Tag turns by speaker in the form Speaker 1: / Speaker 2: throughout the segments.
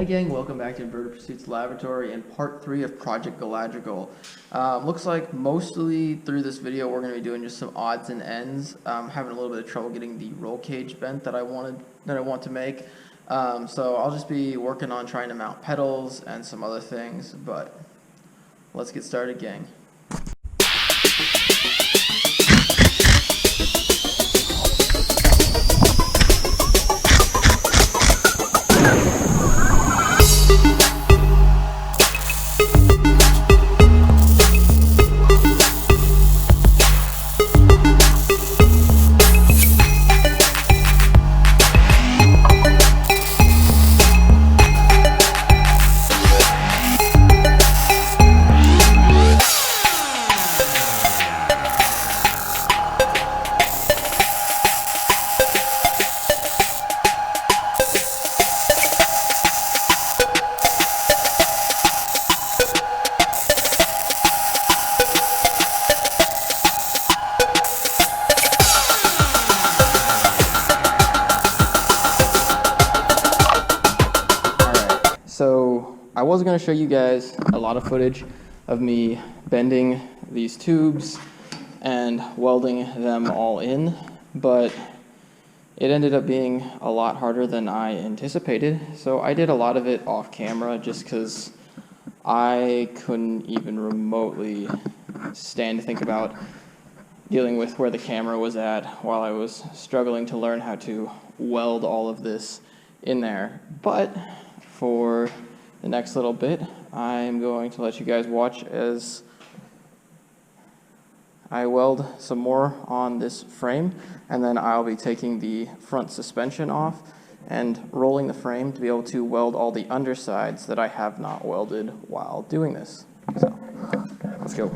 Speaker 1: Hi gang, welcome back to Inverted Pursuits Laboratory and part 3 of Project Galadrigal. Looks like mostly through this video we're going to be doing just some odds and ends. Having a little bit of trouble getting the roll cage bent that I want to make. So I'll just be working on trying to mount pedals and some other things, but let's get started, gang. So I was going to show you guys a lot of footage of me bending these tubes and welding them all in, but it ended up being a lot harder than I anticipated. So I did a lot of it off camera just because I couldn't even remotely stand to think about dealing with where the camera was at while I was struggling to learn how to weld all of this in there. But for the next little bit, I'm going to let you guys watch as I weld some more on this frame, and then I'll be taking the front suspension off and rolling the frame to be able to weld all the undersides that I have not welded while doing this. So, let's go.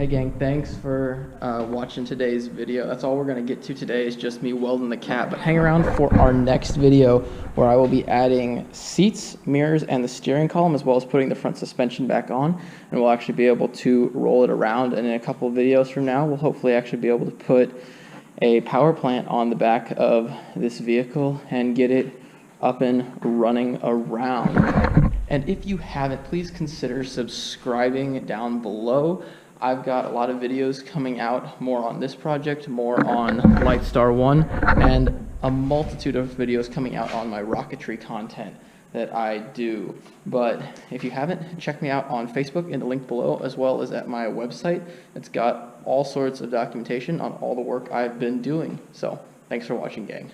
Speaker 1: gang, thanks for watching today's video. That's all we're going to get to today is just me welding the cat. But hang around for our next video where I will be adding seats, mirrors, and the steering column, as well as putting the front suspension back on. And we'll actually be able to roll it around. And in a couple of videos from now, we'll hopefully actually be able to put a power plant on the back of this vehicle and get it up and running around. And if you haven't, please consider subscribing down below. I've got a lot of videos coming out, more on this project, more on Lightstar 1, and a multitude of videos coming out on my rocketry content that I do. But if you haven't, check me out on Facebook in the link below, as well as at my website. It's got all sorts of documentation on all the work I've been doing. So thanks for watching, gang.